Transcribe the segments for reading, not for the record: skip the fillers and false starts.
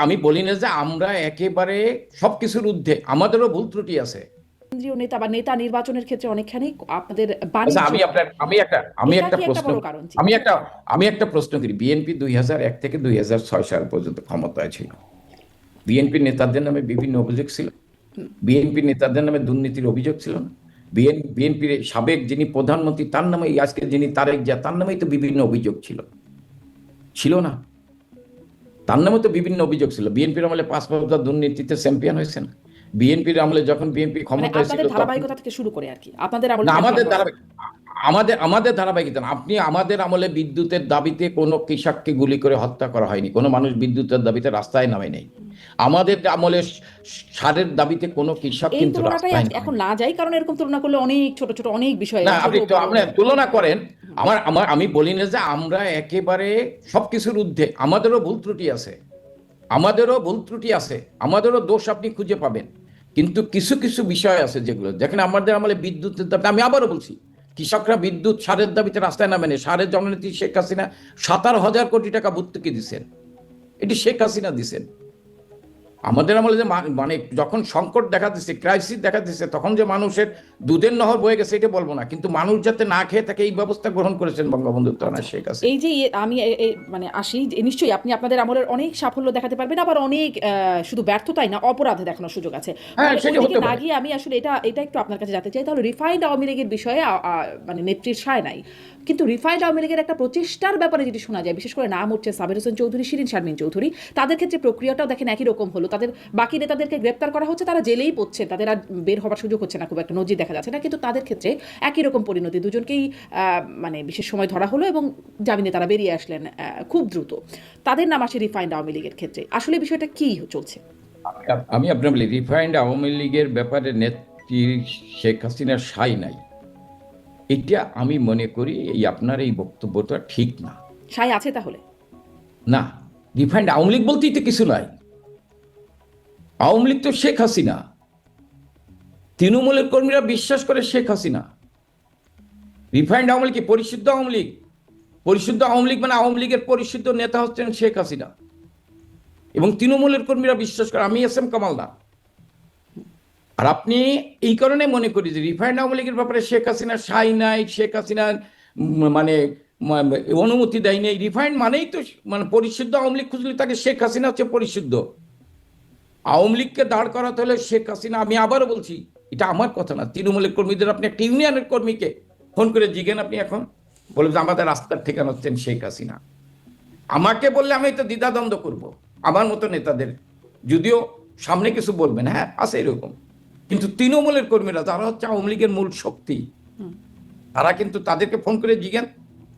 আমি বলি না যে আমরা একেবারে সবকিছুর ঊর্ধ্বে, আমাদেরও ভুল ত্রুটি আছে। কেন্দ্রীয় নেতা বা নেতা নির্বাচনের ক্ষেত্রে অনেকখানি আপনাদের আচ্ছা, বাণিজ্য আমি হয়। আপনার আমি একটা আমি এটা একটা কি একটা প্রশ্ন বড় কারণ? জি। আমি একটা আমি একটা প্রশ্ন করি। বিএনপি 2001 থেকে 2006 সাল পর্যন্ত ক্ষমতায় ছিল। বিএনপি নেতাদের নামে বিভিন্ন অভিযোগ ছিল। বিএনপি নেতাদের নামে দুর্নীতির অভিযোগ ছিল না? বিএনপির সাবেক যিনি প্রধানমন্ত্রী তার নামে, আজকে যিনি তারেক জিয়া, তার নামেই তো বিভিন্ন অভিযোগ ছিল, ছিল না? তার নামে তো বিভিন্ন অভিযোগ ছিল। বিএনপির আমলে 5 বছর দুর্নীতিতে চ্যাম্পিয়ন হয়েছেন। বিএনপির আমলে যখন বিএনপি মানে ক্ষমতায় ছিল আপনাদের তখন, ধারাবাহিকতা থেকে শুরু করে আরকি। আপনাদের আমলে না কনফার্ম আমাদের হয়েছে। ধারাবাহিক, আমাদের আমাদের আপনি আমাদের আমলে বিদ্যুতের দাবিতে কোনো কৃষককে গুলি করে হত্যা করা হয়নি, কোনো মানুষ বিদ্যুতের দাবিতে রাস্তায় নামে নেই। আমাদের আমলে সারের দাবিতে কোনো কৃষক এই কিন্তু তুলনাটাই রাস্তায় নামে এখন নেই। না যাই, কারণ এরকম তুলনা করলে অনেক ছোট, ছোট অনেক বিষয় না, ছোট আপনি তো বড়। আপনি তুলনা করেন। আমার আমার আমি বলি না যে আমরা একেবারে সবকিছুর ঊর্ধ্বে, আমাদেরও ভুল ত্রুটি আছে, আমাদেরও ভুল ত্রুটি আছে, আমাদেরও দোষ আপনি খুঁজে পাবেন। কিন্তু কিছু কিছু বিষয় আছে যেগুলো দেখেন, আমাদের আমলে বিদ্যুতের দাবি, আমি আবারও বলছি, কৃষকরা বিদ্যুৎ সারের দাবিতে রাস্তায় নামেনি। সারের জননেত্রী শেখ হাসিনা 17,000 কোটি টাকা ভর্তুকি দিচ্ছেন, এটি শেখ হাসিনা দিচ্ছেন। আমাদের আমলে যে মানে যখন সংকট দেখা দিচ্ছে, ক্রাইসিস দেখা দিচ্ছে, তখন যে মানুষের দুধের নহর বয়ে গেছে এটা বলবো না, কিন্তু মানুষ যাতে না খেয়ে থাকে এই ব্যবস্থা গ্রহণ করেছেন বঙ্গবন্ধু আচ্ছা। শেখ শেখ হাসিনা। এই যে আমি মানে আসি যে নিশ্চয়ই আপনি আপনাদের আমলের অনেক সাফল্য দেখাতে পারবেন, আবার অনেক শুধু ব্যর্থতাই না, অপরাধ দেখানোর সুযোগ আছে। হ্যাঁ, ফলে সেটা ওইদিকে হতে না পারে। গিয়ে আমি আসলে এটা এটা একটু আপনার কাছে জানতে চাই, তাহলে রিফাইন্ড আওয়ামী লীগের বিষয়ে মানে নেত্রীর সায় নাই। কিন্তু রিফাইন্ড আওয়ামী লীগের একটা প্রচেষ্টার ব্যাপারে যেটি শোনা যায়, বিশেষ করে নাম হচ্ছে সাবের হোসেন চৌধুরী, শিরিন শারমিন চৌধুরী, তাদের ক্ষেত্রে প্রক্রিয়াটাও দেখেন একই রকম হলো। তাদের বাকি নেতাদেরকে গ্রেপ্তার করা হচ্ছে, তারা জেলেই পড়ছেন, তাদের আর বের হওয়ার সুযোগ হচ্ছে না, খুব একটা নজির দেখা যাচ্ছে না। কিন্তু তাদের ক্ষেত্রে একই রকম পরিণতি, দুজনকেই মানে বিশেষ সময় ধরা হলো এবং জামিনে তারা বেরিয়ে আসলেন খুব দ্রুত। তাদের নাম আসে রিফাইন্ড আওয়ামী লীগের ক্ষেত্রে। আসলে বিষয়টা কি চলছে? আমি আপনার বলি, রিফাইন্ড আওয়ামী লীগের ব্যাপারে নেত্রী শেখ হাসিনার সাই নাই, এটা আমি মনে করি এই আপনার এই বক্তব্যটা ঠিক না। সাই আছে তাহলে? না, রিফাইন্ড আওয়ামী লীগ বলতেই তো কিছু নাই। আওয়ামী লীগ তো শেখ হাসিনা। তৃণমূলের কর্মীরা বিশ্বাস করে শেখ হাসিনা। রিফাইন্ড আওয়ামী লীগ কি পরিশুদ্ধ আওয়ামী লীগ? পরিশুদ্ধ আওয়ামী লীগ মানে আওয়ামী লীগের পরিশুদ্ধ নেতা হচ্ছেন শেখ হাসিনা, এবং তৃণমূলের কর্মীরা বিশ্বাস করে। আমি এস এম কামাল না। আর আপনি এই কারণে মনে করি যে রিফাইন্ড আওয়ামী লীগের ব্যাপারে শেখ হাসিনা সাই নাই, শেখ হাসিনার মানে অনুমতি দেয়নি। রিফাইন্ড মানেই তো মানে পরিশুদ্ধ আওয়ামী লীগ খুঁজলে তাকে শেখ হাসিনা হচ্ছে পরিশুদ্ধ। আওয়ামী লীগকে দাঁড় করাতে হলে শেখ হাসিনা, আমি আবারও বলছি, এটা আমার কথা না, তৃণমূলের কর্মীদের, আপনি একটা ইউনিয়নের কর্মীকে ফোন করে জিজ্ঞেন, আপনি এখন বলবেন যে আমাদের রাস্তার ঠিকানা হচ্ছেন শেখ হাসিনা। আমাকে বললে আমি তো দ্বিধাদ্বন্দ্ব করব, আমার মতো নেতাদের, যদিও সামনে কিছু বলবেন, হ্যাঁ আছে এরকম। কিন্তু তৃণমূলের কর্মীরা যারা হচ্ছে আওয়ামী লীগের মূল শক্তি, তারা কিন্তু তাদেরকে ফোন করে জিজ্ঞেন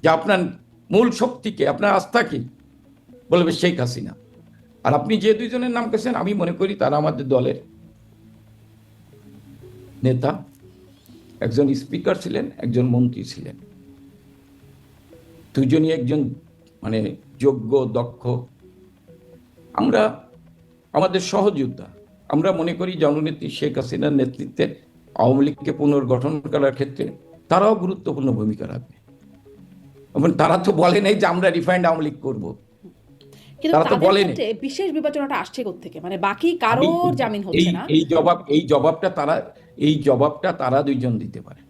যে আপনার মূল শক্তিকে, আপনার আস্থা কি, বলবে শেখ হাসিনা। আর আপনি যে দুইজনের নাম কেছেন, আমি মনে করি তারা আমাদের দলের নেতা। একজন স্পিকার ছিলেন, একজন মন্ত্রী ছিলেন, দুজনই একজন মানে যোগ্য, দক্ষ। আমরা আমাদের সহযোদ্ধা, আমরা মনে করি জননেত্রী শেখ হাসিনার নেতৃত্বে আওয়ামী লীগকে পুনর্গঠন করার ক্ষেত্রে তারাও গুরুত্বপূর্ণ ভূমিকা রাখবে। এবং তারা তো বলে নাই যে আমরা রিফাইন্ড আওয়ামী লীগ করবো, কিন্তু তারা তো তাদের বলে নেই। ক্ষেত্রে বিশেষ বিবেচনাটা আসছে কোত্থেকে? মানে বাকি আমি কারোর জামিন এই হচ্ছে না। এই জবাবটা তারা দুইজন দিতে পারে।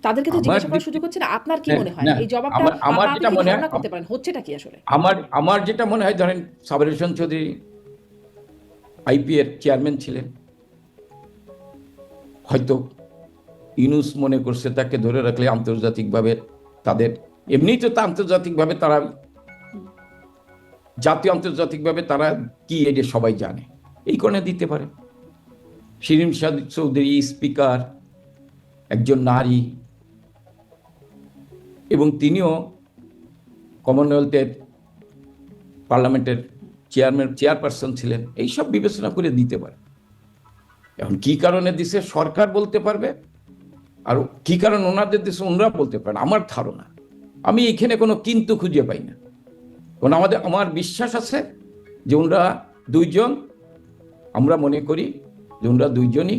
তাদের ক্ষেত্রে আমার জিজ্ঞাসা দিক করার সুযোগ হচ্ছে না। আপনার কি হ্যাঁ, মনে হয় না, এই জবাবটা আমার আমার বা আপনি যেটা কি মনে হয়, ধারণা করতে পারেন হচ্ছেটা কি আসলে? আমার আমার যেটা মনে হয়, ধরেন সাবের হোসেন চৌধুরী আইপি এর চেয়ারম্যান ছিলেন, হয়তো ইউনুস মনে করছে তাকে ধরে রাখলে আন্তর্জাতিকভাবে তাদের, এমনিই তো তা আন্তর্জাতিকভাবে তারা, জাতীয় আন্তর্জাতিকভাবে তারা কি এটা সবাই জানে, এই কারণে দিতে পারে। শিরিন শাহ চৌধুরী স্পিকার, একজন নারী, এবং তিনিও কমনওয়েলথের পার্লামেন্টের চেয়ারপারসন ছিলেন, এইসব বিবেচনা করে দিতে পারে। এখন কি কারণে দিছে সরকার বলতে পারবে, আর কি কারণ ওনাদের দেশে ওনারা বলতে পারেন। আমার ধারণা, আমি এখানে কোনো কিন্তু খুঁজে পাই না। কারণ আমার বিশ্বাস আছে যে ওনারা দুইজন, আমরা মনে করি যে ওনারা দুইজনই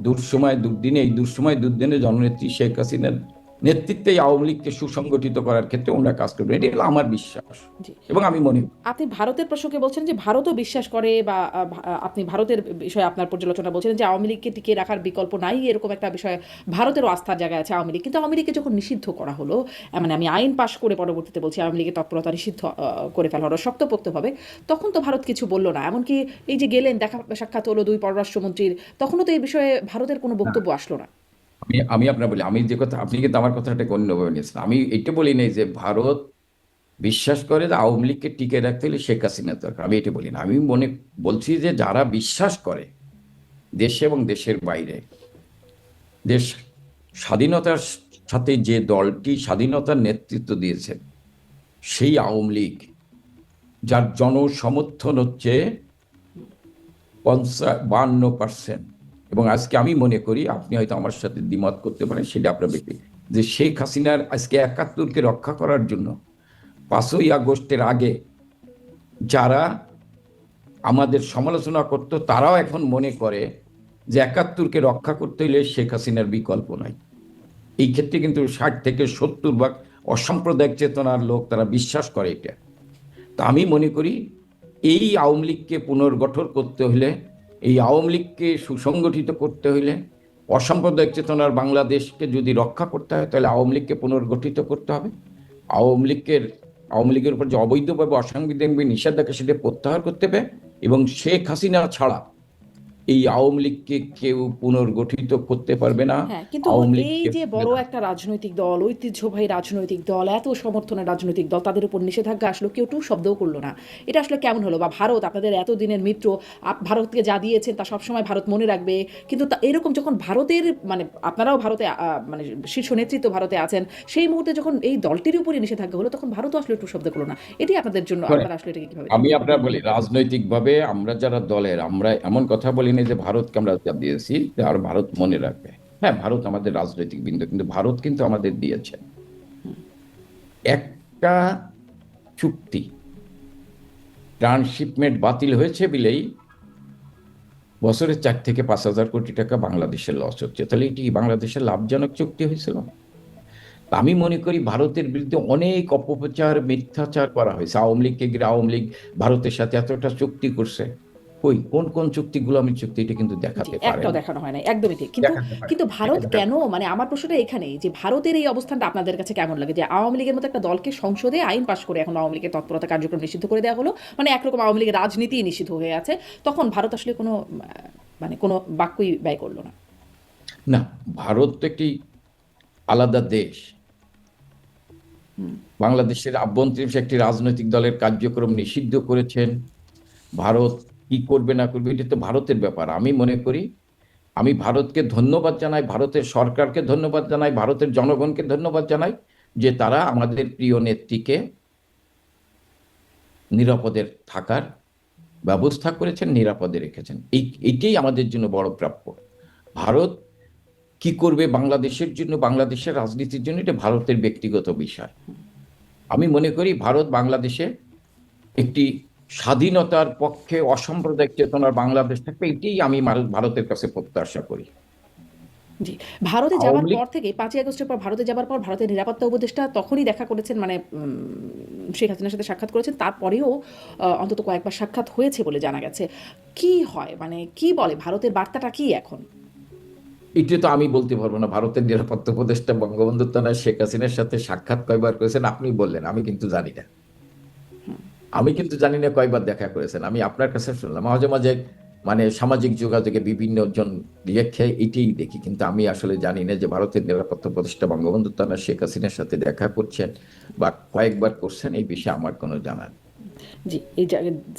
দুঃসময় দুর্দিনে, এই দুঃসময় দুর্দিনে জননেত্রী শেখ হাসিনার নেতৃত্বে আওয়ামী লীগকে সুসংগঠিত করার ক্ষেত্রে ওনারা কাজ করবেন, এটি হলো আমার বিশ্বাস জি। এবং আমি মনে করি। আপনি ভারতের প্রসঙ্গে বলছেন যে ভারতও বিশ্বাস করে বা আপনি ভারতের বিষয়ে আপনার পর্যালোচনা বলছিলেন যে আওয়ামী লীগকে টিকিয়ে রাখার বিকল্প নাই, এরকম একটা বিষয় ভারতেরও আস্থার জায়গায় আছে আওয়ামী লীগ। কিন্তু আওয়ামী লীগকে যখন নিষিদ্ধ করা হলো, মানে আমি আইন পাশ করে পরবর্তীতে বলছি আওয়ামী লীগের তৎপরতা নিষিদ্ধ করে ফেলা হলো শক্তপোক্তভাবে, তখন তো ভারত কিছু বলল না। এমনকি এই যে গেলেন, দেখা সাক্ষাৎ হলো দুই পররাষ্ট্রমন্ত্রীর, তখনও তো এই বিষয়ে ভারতের কোনো না, বক্তব্য আসলো না। আমি আপনার বলি, আমি যে কথা, আপনি কিন্তু আমার কথাটাকে অন্যভাবে নিয়েছেন। আমি এটা বলি নাই যে ভারত বিশ্বাস করে যে আওয়ামী লীগকে টিকে রাখতে হলে শেখ হাসিনা দরকার, আমি এটা বলি না। আমি বলছি যে যারা বিশ্বাস করে দেশে এবং দেশের বাইরে, দেশ স্বাধীনতার সাথে যে দলটি স্বাধীনতার নেতৃত্ব দিয়েছে সেই আওয়ামী লীগ, যার জনসমর্থন হচ্ছে 52%, এবং আজকে আমি মনে করি, আপনি হয়তো আমার সাথে দ্বিমত করতে পারেন, সেটা আপনার ব্যক্তি, যে শেখ হাসিনার আজকে ৭১কে রক্ষা করার জন্য ৫ই আগস্টের আগে যারা আমাদের সমালোচনা করত, তারাও এখন মনে করে যে ৭১কে রক্ষা করতে হলে শেখ হাসিনার বিকল্প নাই। এই ক্ষেত্রে কিন্তু ৬০ থেকে ৭০ ভাগ অসাম্প্রদায়িক চেতনার লোক, তারা বিশ্বাস করে এটা। তা আমি মনে করি এই আওয়ামী লীগকে পুনর্গঠন করতে হলে, এই আওয়ামী লীগকে সুসংগঠিত করতে হলে, অসাম্প্রদায়িক চেতনার বাংলাদেশকে যদি রক্ষা করতে হয়, তাহলে আওয়ামী লীগকে পুনর্গঠিত করতে হবে। আওয়ামী লীগের উপর যে অবৈধভাবে অসাংবিধানিক নিষেধাজ্ঞা, সেটা প্রত্যাহার করতে হবে, এবং শেখ হাসিনা ছাড়া এই আওয়ামী লীগকে কেউ পুনর্গঠিত করতে পারবে না। হ্যাঁ, কিন্তু আওয়ামী এই লীগকে যে বড় একটা রাজনৈতিক দল, ঐতিহ্যবাহী রাজনৈতিক দল, এত সমর্থনের রাজনৈতিক দল, তাদের উপর নিষেধাজ্ঞা আসলো, কেউ টু শব্দও করলো না। এটা আসলে কেমন হলো? বা ভারত আপনাদের এত দিনের মিত্র, ভারতকে যা দিয়েছেন তা সবসময় ভারত মনে রাখবে, কিন্তু এরকম যখন ভারতের, মানে আপনারাও ভারতে মানে শীর্ষ নেতৃত্ব ভারতে আছেন, সেই মুহূর্তে যখন এই দলটির উপরে নিষেধাজ্ঞা হলো, তখন ভারতও আসলে টু শব্দ করলো না। এটি আপনাদের জন্য, করে। আপনারা আসলে এটাকে কিভাবে আমি দেখেন? আপনার বলি, রাজনৈতিকভাবে আমরা যারা দলের, আমরা এমন কথা বলি না যে ভারতকে আমরা যা দিয়েছি আর ভারত মনে রাখবে। হ্যাঁ, ভারত আমাদের রাজনৈতিক বিন্দু, কিন্তু ভারত কিন্তু আমাদের দিয়েছে একটা চুক্তি, ট্রান্সশিপমেন্ট বাতিল হয়েছে বলেই বছরে ৪ থেকে ৫ হাজার কোটি টাকা বাংলাদেশের লস হচ্ছে। তাহলে এটি বাংলাদেশের লাভজনক চুক্তি হয়েছিল? তা আমি মনে করি ভারতের বিরুদ্ধে অনেক অপপ্রচার, মিথ্যাচার করা হয়েছে। আওয়ামী লীগকে ঘিরে আওয়ামী লীগ ভারতের সাথে এতটা চুক্তি করছে, কই কোন কোন চুক্তিগুলো আমি চুক্তি, এটা কিন্তু জি, দেখাতে পারে একটাও না। দেখানো হয় নাই, একদমই ঠিক। কিন্তু দেখাতে পারে কিন্তু না। এটা ভারত দেখাতে কেন, মানে আমার প্রশ্নটা এখানেই যে ভারতের এই অবস্থানটা আপনাদের কাছে কেমন লাগে? যে আওয়ামী লীগের মতো একটা দলকে সংসদে আইন পাশ করে এখন আওয়ামী লীগের তৎপরতা কার্যক্রম নিষিদ্ধ করে দেওয়া হলো। মানে একরকম আওয়ামী লীগের রাজনীতি নিষিদ্ধ হয়ে আছে। তখন ভারত আসলে কোনো মানে কোনো বাক্যই ব্যয় করলো না। না, ভারত তো একটি আলাদা দেশ। বাংলাদেশের আভ্যন্তরীণ একটি রাজনৈতিক দলের কার্যক্রম নিষিদ্ধ করেছেন। ভারত কি করবে না করবে এটা তো ভারতের ব্যাপার। আমি মনে করি, আমি ভারতকে ধন্যবাদ জানাই, ভারতের সরকারকে ধন্যবাদ জানাই, ভারতের জনগণকে ধন্যবাদ জানাই যে তারা আমাদের প্রিয় নেত্রীকে নিরাপদে থাকার ব্যবস্থা করেছেন, নিরাপদে রেখেছেন। এইটাই আমাদের জন্য বড় প্রাপ্য। ভারত কি করবে বাংলাদেশের জন্য, বাংলাদেশের রাজনীতির জন্য, এটা ভারতের ব্যক্তিগত বিষয়। আমি মনে করি ভারত বাংলাদেশে একটি স্বাধীনতার পক্ষে অসাম্প্রদায়িক চেতনার বাংলাদেশ থাকবে, এটাই আমি ভারতের কাছে প্রত্যাশা করি। জি, ভারতে যাবার আওয়ামী লীগ পর থেকে ৫ই আগস্টের পর ভারতে যাবার পর ভারতের নিরাপত্তা উপদেষ্টা তখনই দেখা করেছেন, মানে শেখ হাসিনার সাথে সাক্ষাৎ করেছেন। তারপরেও অন্তত কয়েকবার সাক্ষাৎ হয়েছে বলে জানা গেছে। কি হয়, মানে কি বলে, ভারতের বার্তাটা কি এখন? এটা তো আমি বলতে পারবো না। ভারতের নিরাপত্তা উপদেষ্টা বঙ্গবন্ধু তারা শেখ হাসিনার সাথে সাক্ষাৎ কয়বার করেছেন আপনি বললেন, আমি কিন্তু জানি না। আমি কিন্তু জানি না কয়বার দেখা করেছেন, আমি আপনার কাছে শুনলাম। মাঝে মাঝে মানে সামাজিক যোগাযোগে বিভিন্ন জন লেখে, এটাই দেখি, কিন্তু আমি আসলে জানি না যে ভারতের নিরাপত্তা উপদেষ্টা বঙ্গবন্ধু তারা শেখ হাসিনার সাথে দেখা করছেন বা কয়েকবার করছেন, এই বিষয়ে আমার কোনো জানা নেই। জি, এই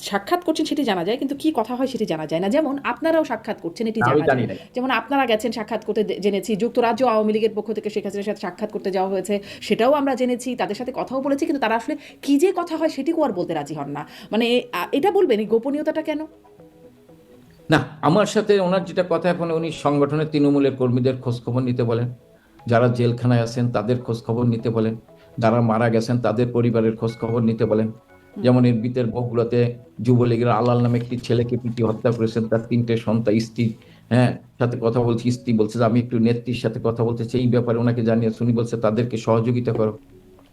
সাক্ষাৎ করছেন সেটি জানা যায়, কিন্তু কি কথা হয় সেটি জানা যায় না। যেমন আপনারাও সাক্ষাৎ করছেন, এটি আমি জানা জানি যায়। না। যেমন আপনারা গেছেন সাক্ষাৎ করতে, জেনেছি। যুক্তরাজ্য আওয়ামী লীগের পক্ষ থেকে শেখ হাসিনার সাথে সাক্ষাৎ করতে যাওয়া হয়েছে, সেটাও আমরা জেনেছি। তাদের সাথে কথাও বলেছি, কিন্তু তারা আসলে কি যে কথা হয় সেটিও আর বলতে রাজি হন না। মানে এটা বলবেন এই গোপনীয়তাটা কেন? না, আমার সাথে ওনার যেটা কথা, এখন উনি সংগঠনের তৃণমূলের কর্মীদের খোঁজ খবর নিতে বলেন, যারা জেলখানায় আছেন তাদের খোঁজ খবর নিতে বলেন, যারা মারা গেছেন তাদের পরিবারের খোঁজ খবর নিতে বলেন। যেমন এর ভিতর বগুড়াতে যুবলীগের আলাল নামে একটি ছেলেকে পিটিয়ে হত্যা করেছেন, তার 3টে সন্তান, স্ত্রী হ্যাঁ সাথে কথা বলছি, স্ত্রী বলছে যে আমি একটু নেত্রীর সাথে কথা বলতে চাই এই ব্যাপারে, ওনাকে জানিয়েছে, উনি বলছে তাদেরকে সহযোগিতা করো,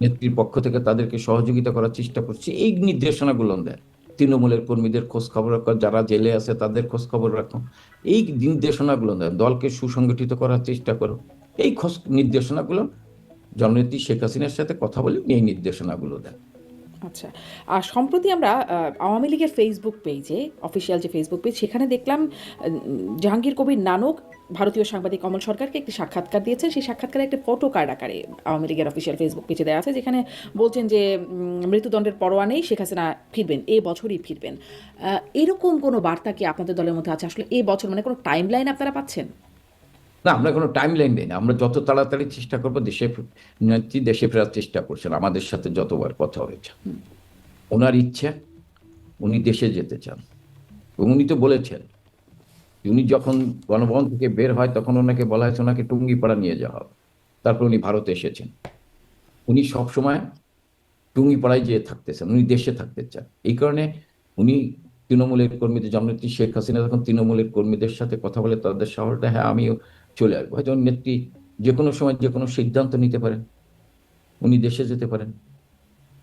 নেত্রীর পক্ষ থেকে তাদেরকে সহযোগিতা করার চেষ্টা করছি, এই নির্দেশনাগুলো দেয়। তৃণমূলের কর্মীদের খোঁজ খবর রাখো, যারা জেলে আছে তাদের খোঁজ খবর রাখো, এই নির্দেশনাগুলো দেয়। দলকে সুসংগঠিত করার চেষ্টা করো, এই খোঁজ নির্দেশনাগুলো জননেত্রী শেখ হাসিনার সাথে কথা বলে এই নির্দেশনাগুলো দেয়। আচ্ছা। আর সম্প্রতি আমরা আওয়ামী লীগের ফেসবুক পেজে, অফিসিয়াল যে ফেসবুক পেজ, সেখানে দেখলাম জাহাঙ্গীর কবির নানক ভারতীয় সাংবাদিক কমল সরকারকে একটি সাক্ষাৎকার দিয়েছেন। সেই সাক্ষাৎকারে একটা ফটো কার্ড আকারে আওয়ামী লীগের অফিসিয়াল ফেসবুক পেজে দেওয়া আছে, যেখানে বলছেন যে মৃত্যুদণ্ডের পরোয়া নেই, শেখ হাসিনা ফিরবেন, এ বছরই ফিরবেন। এরকম কোনো বার্তা কি আপনাদের দলের মধ্যে আছে? আসলে এ বছর মানে কোনো টাইম লাইন আপনারা পাচ্ছেন? না, আমরা কোনো টাইম লাইন দিই না, আমরা যত তাড়াতাড়ি চেষ্টা করবো। নেত্রী দেশে ফেরার চেষ্টা করছেন, আমাদের সাথে যতবার কথা হয়েছে। ওনার ইচ্ছা, উনি দেশে যেতে চান, এবং উনি তো বলেছেন উনি যখন গণভবন থেকে বের হয় তখন ওনাকে বলা হয়েছে ওনাকে টুঙ্গিপাড়া নিয়ে যাওয়া হবে, তারপর উনি ভারতে এসেছেন। উনি সবসময় টুঙ্গিপাড়ায় যেয়ে থাকতেছেন, উনি দেশে থাকতে চান। এই কারণে উনি তৃণমূলের কর্মীদের, জননেত্রী শেখ হাসিনা যখন তৃণমূলের কর্মীদের সাথে কথা বলে তাদের শহরটা, হ্যাঁ আমিও চলে আসবো, হয়তো নেত্রী যে কোনো সময় যে কোনো সিদ্ধান্ত নিতে পারেন, উনি দেশে যেতে পারেন।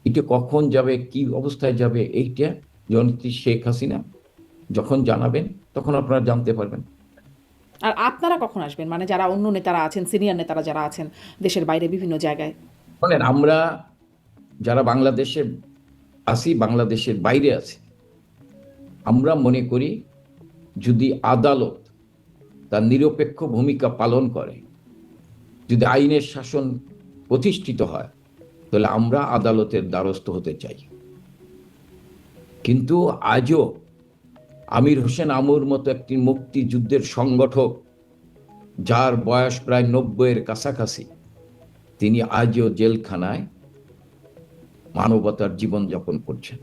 এটা কখন যাবে, কি অবস্থায় যাবে, এইটা জননেত্রী শেখ হাসিনা যখন জানাবেন তখন আপনারা জানতে পারবেন। আর আপনারা কখন আসবেন? মানে যারা অন্য নেতারা আছেন, সিনিয়র নেতারা যারা আছেন দেশের বাইরে বিভিন্ন জায়গায়। বলেন, আমরা যারা বাংলাদেশে আছি, বাংলাদেশের বাইরে আছি, আমরা মনে করি যদি আদালত তার নিরপেক্ষ ভূমিকা পালন করে, যদি আইনের শাসন প্রতিষ্ঠিত হয়, তাহলে আমরা আদালতের দ্বারস্থ হতে চাই। কিন্তু আজও আমির হোসেন আমুর মতো একটি মুক্তিযুদ্ধের সংগঠক, যার বয়স প্রায় 90-এর কাছাকাছি, তিনি আজও জেলখানায় মানবতার জীবনযাপন করছেন।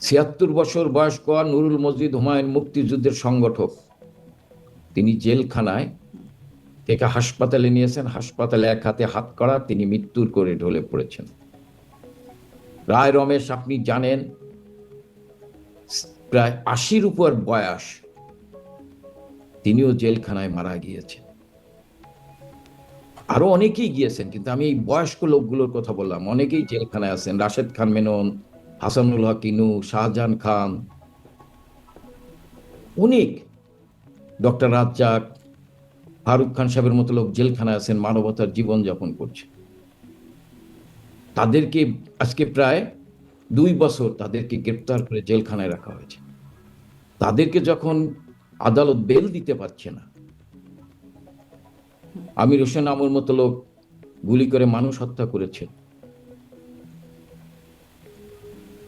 ৭৬ বছর বয়স্ক নুরুল মজিদ হুমায়ুন মুক্তিযুদ্ধের সংগঠক, তিনি জেলখানায় থেকে হাসপাতালে নিয়েছেন, হাসপাতালে এক হাতে হাত করা, তিনি মৃত্যুর করে ঢলে পড়েছেন। রায় রমেশ, আপনি জানেন, প্রায় ৮০-র উপর বয়স, তিনিও জেলখানায় মারা গিয়েছেন। আরো অনেকেই গিয়েছেন, কিন্তু আমি এই বয়স্ক লোকগুলোর কথা বললাম, অনেকেই জেলখানায় আছেন। রাশেদ খান মেনন, হাসানুল হক ইনু, শাহজাহান খান, অনেক, ডক্টর রাজ্জাক, ফারুক খান সাহেবের মতো লোক জেলখানায় আছেন, মানবতার জীবন যাপন করছে। তাদেরকে আজকে প্রায় 2 বছর তাদেরকে গ্রেপ্তার করে জেলখানায় রাখা হয়েছে। তাদেরকে যখন আদালত বেল দিতে পারছে না, আমির হোসেন আমুর মতো লোক গুলি করে মানুষ হত্যা করেছে,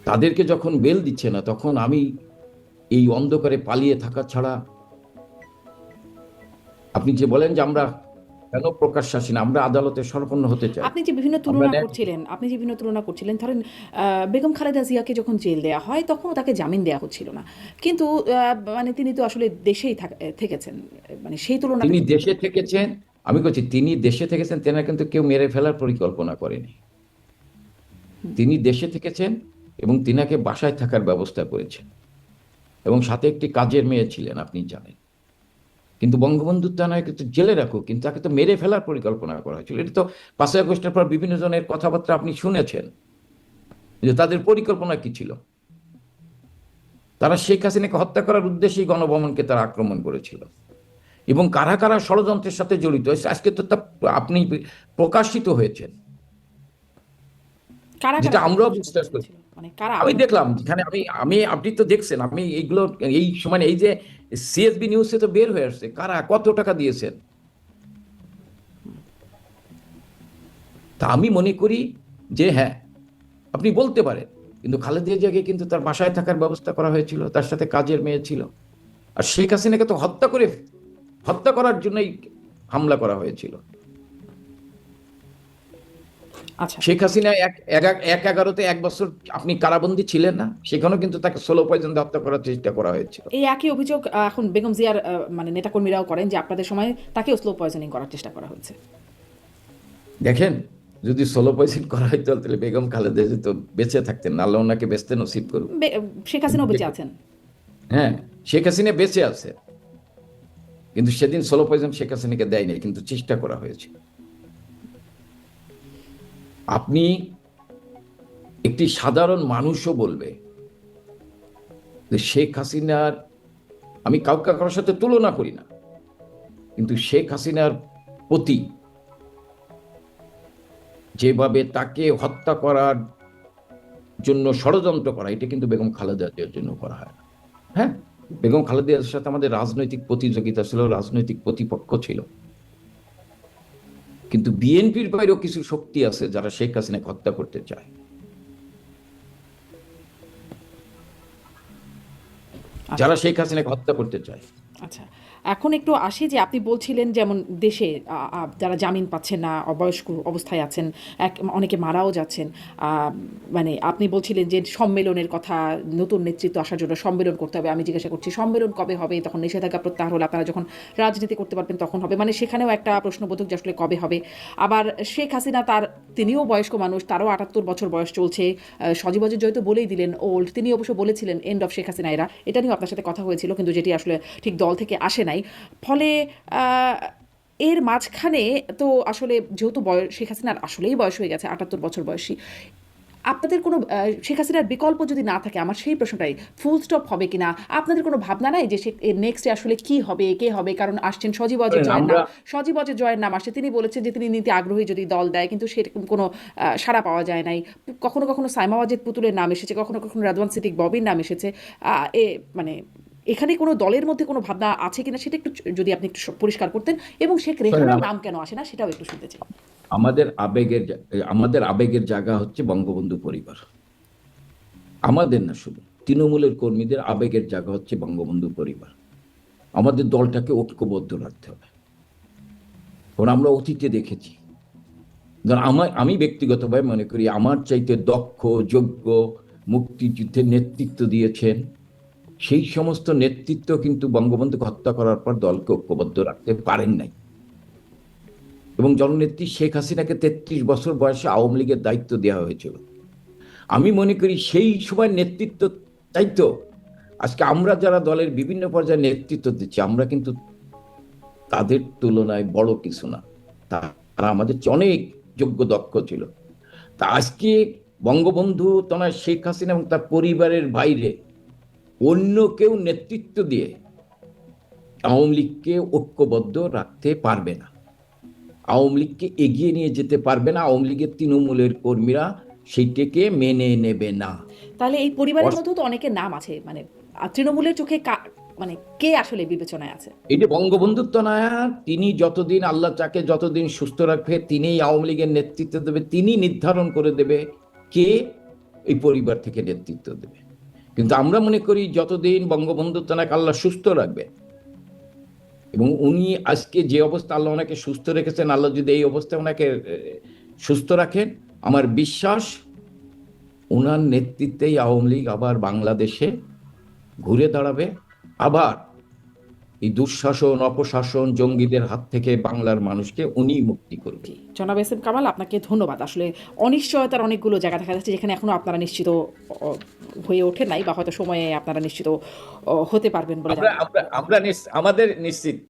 তাদেরকে যখন বেল দিচ্ছে না, তখন আমি এই অন্ধকারে পালিয়ে থাকা ছাড়া, আপনি যে বলেন যে আমরা কেন প্রকাশ আসি না, আমরা আদালতে শরণাপন্ন হতে চাই। আপনি যে বিভিন্ন তুলনা করছিলেন, ধরেন বেগম খালেদা জিয়াকে যখন জেল দেওয়া হয় তখনও তাকে জামিন দেওয়া হচ্ছিল না, কিন্তু মানে তিনি তো আসলে দেশেই থেকেছেন, মানে সেই তুলনা তিনি দেশে থেকেছেন, আমি বলছি তিনি দেশে থেকেছেন, তেনা কিন্তু কেউ মেরে ফেলার পরিকল্পনা করেনি। তিনি দেশে থেকেছেন এবং তিনাকে বাসায় থাকার ব্যবস্থা করেছেন, এবং সাথে একটি কাজের মেয়ে ছিলেন, আপনি জানেন। কিন্তু বঙ্গবন্ধু তা নয়, কিন্তু জেলে রাখুক, কিন্তু তাকে তো মেরে ফেলার পরিকল্পনা করা হয়েছিল। এটা তো 5ই আগস্টের পর বিভিন্ন জনের কথাবার্তা আপনি শুনেছেন যে তাদের পরিকল্পনা কি ছিল। তারা শেখ হাসিনাকে হত্যা করার উদ্দেশ্যেই গণভবনকে তারা আক্রমণ করেছিল, এবং কারা কারা ষড়যন্ত্রের সাথে জড়িত হয়েছে আজকে তো তা আপনি প্রকাশিত হয়েছেন, যেটা আমরাও বিশ্বাস করি। মানে কারা? আমি দেখলাম, যেখানে আমি আপনি তো দেখছেন, আমি এইগুলো এই সময় এই যে সিএসবি নিউজে তো বের হয়ে আসছে কারা কত টাকা দিয়েছেন। তা আমি মনে করি যে হ্যাঁ, আপনি বলতে পারেন, কিন্তু খালেদা জিয়াকে কিন্তু তার বাসায় থাকার ব্যবস্থা করা হয়েছিল, তার সাথে কাজের মেয়ে ছিল। আর শেখ হাসিনাকে তো হত্যা করার জন্যই হামলা করা হয়েছিল। আচ্ছা, শেখ হাসিনা 11-তে 1 বছর আপনি কারাবন্দী ছিলেন না, সেখানেও কিন্তু তাকে স্লো পয়জন দিয়ে হত্যা করার চেষ্টা করা হয়েছিল। এই একই অভিযোগ এখন বেগম জিয়ার মানে নেতাকর্মীরাও করেন যে আপনাদের সময় তাকেও স্লো পয়জনিং করার চেষ্টা করা হয়েছে। দেখেন, যদি স্লো পয়জন করা হইতো তাহলে বেগম খালেদা জিয়া তো বেঁচে থাকতেন না, আল্লাহ ওনাকে বেঁচতে নসিব করুন। শেখ হাসিনাও বেঁচে আছেন। হ্যাঁ, শেখ হাসিনা বেঁচে আছে, কিন্তু সেদিন সোলো পয়জন শেখ হাসিনাকে দেয় নাই, কিন্তু চেষ্টা করা হয়েছে। আপনি একটি সাধারণ মানুষও বলবে যে শেখ হাসিনার, আমি কাউকে কারোর সাথে তুলনা করি না, কিন্তু শেখ হাসিনার প্রতি যেভাবে তাকে হত্যা করার জন্য ষড়যন্ত্র করা, এটা কিন্তু বেগম খালেদা জিয়ার জন্য করা হয় না। হ্যাঁ, বেগম খালেদা জিয়ার সাথে আমাদের রাজনৈতিক প্রতিযোগিতা ছিল, রাজনৈতিক প্রতিপক্ষ ছিল, কিন্তু বিএনপির বাইরেও কিছু শক্তি আছে যারা শেখ হাসিনাকে হত্যা করতে চায়, যারা শেখ হাসিনাকে হত্যা করতে চায়। আচ্ছা, এখন একটু আসি যে আপনি বলছিলেন যেমন দেশে যারা জামিন পাচ্ছেন না, অবয়স্ক অবস্থায় আছেন, অনেকে মারাও যাচ্ছেন, মানে আপনি বলছিলেন যে সম্মেলনের কথা, নতুন নেতৃত্ব আসার জন্য সম্মেলন করতে হবে। আমি জিজ্ঞাসা করছি সম্মেলন কবে হবে, তখন নিষেধাজ্ঞা প্রত্যাহার হলে আপনারা যখন রাজনীতি করতে পারবেন তখন হবে, মানে সেখানেও একটা প্রশ্নবোধক যে আসলে কবে হবে। আবার শেখ হাসিনা তিনিও বয়স্ক মানুষ, তারও 78 বছর বয়স চলছে। সজীব ওয়াজেদ জয় তো বলেই দিলেন ওল্ড, তিনি অবশ্য বলেছিলেন এন্ড অফ শেখ হাসিনা এরা, এটা নিয়েও আপনার সাথে কথা হয়েছিল, কিন্তু যেটি আসলে ঠিক দল থেকে আসে নাই। ফলে এর মাঝখানে তো আসলে যেহেতু শেখ হাসিনার আসলেই বয়স হয়ে গেছে, 78 বছর বয়সী, আপনাদের কোনো শেখ হাসিনার বিকল্প যদি না থাকে, আমার সেই প্রশ্নটাই, ফুল স্টপ হবে কিনা আপনাদের কোনো ভাবনা নাই যে নেক্সটে আসলে কি হবে, কে হবে? কারণ আসছেন সজীব ওয়াজেদ জয়ের নাম, সজীব ওয়াজেদ জয়ের নাম আসছে, তিনি বলেছেন যে তিনি নিতে আগ্রহী যদি দল দেয়, কিন্তু সেরকম কোনো সাড়া পাওয়া যায় নাই। কখনো কখনো সাইমা ওয়াজেদ পুতুলের নাম এসেছে, কখনো কখনো রাদওয়ান সিদ্দিক ববির নাম এসেছে। মানে এখানে কোনো দলের মধ্যে কোনো ভাবনা আছে কিনা সেটা একটু যদি আপনি একটু পরিষ্কার করতেন, এবং শেখ রেহানার নাম কেন আসে না সেটাও একটু শুনতে চাই। আমাদের আবেগের জায়গা হচ্ছে বঙ্গবন্ধু পরিবার, আমাদের না, শুধু তৃণমূলের কর্মীদের আবেগের জায়গা হচ্ছে বঙ্গবন্ধু পরিবার। আমাদের দলটাকে ঐক্যবদ্ধ রাখতে হবে। কারণ আমরা অতীতে দেখেছি, আমি ব্যক্তিগতভাবে মনে করি আমার চাইতে দক্ষ, যোগ্য, মুক্তিযুদ্ধের নেতৃত্ব দিয়েছেন সেই সমস্ত নেতৃত্ব কিন্তু বঙ্গবন্ধুকে হত্যা করার পর দলকে ঐক্যবদ্ধ রাখতে পারেন নাই। এবং জননেত্রী শেখ হাসিনাকে 33 বছর বয়সে আওয়ামী লীগের দায়িত্ব দেওয়া হয়েছিল। আমি মনে করি সেই সময় নেতৃত্ব দায়িত্ব, আজকে আমরা যারা দলের বিভিন্ন পর্যায়ে নেতৃত্ব দিচ্ছি, আমরা কিন্তু তাদের তুলনায় বড় কিছু না, তারা আমাদের অনেক যোগ্য দক্ষ ছিল। তা আজকে বঙ্গবন্ধু তনয় শেখ হাসিনা এবং তার পরিবারের বাইরে অন্য কেউ নেতৃত্ব দিয়ে আওয়ামী লীগকে ঐক্যবদ্ধ রাখতে পারবে না, আওয়ামী লীগকে এগিয়ে নিয়ে যেতে পারবে না, আওয়ামী লীগের তৃণমূলের কর্মীরা সেইটাকে মেনে নেবে না। তাহলে এই পরিবারের মধ্যেও তো অনেকের নাম আছে, মানে তৃণমূলের চোখে মানে কে আসলে বিবেচনায় আছে? এটা বঙ্গবন্ধুর তো না, তিনি যতদিন আল্লাহ চাকে যতদিন সুস্থ রাখবে তিনিই আওয়ামী লীগের নেতৃত্ব দেবে, তিনি নির্ধারণ করে দেবে কে এই পরিবার থেকে নেতৃত্ব দেবে। কিন্তু আমরা মনে করি যতদিন বঙ্গবন্ধু তাকে আল্লাহ সুস্থ রাখবে, এবং উনি আজকে যে অবস্থা আল্লাহ ওনাকে সুস্থ রেখেছেন, আল্লাহ যদি এই অবস্থায় ওনাকে সুস্থ রাখেন, আমার বিশ্বাস ওনার নেতৃত্বেই আওয়ামী লীগ আবার বাংলাদেশে ঘুরে দাঁড়াবে, আবার এই দুঃশাসন, অপশাসন, জঙ্গিদের হাত থেকে বাংলার মানুষকে উনি মুক্তি করবে। জনাব এস এম কামাল, আপনাকে ধন্যবাদ। আসলে অনিশ্চয়তার অনেকগুলো জায়গা দেখা যাচ্ছে যেখানে এখনো আপনারা নিশ্চিত হয়ে ওঠে নাই, বা হয়তো সময়ে আপনারা নিশ্চিত হতে পারবেন বলে আমাদের নিশ্চিত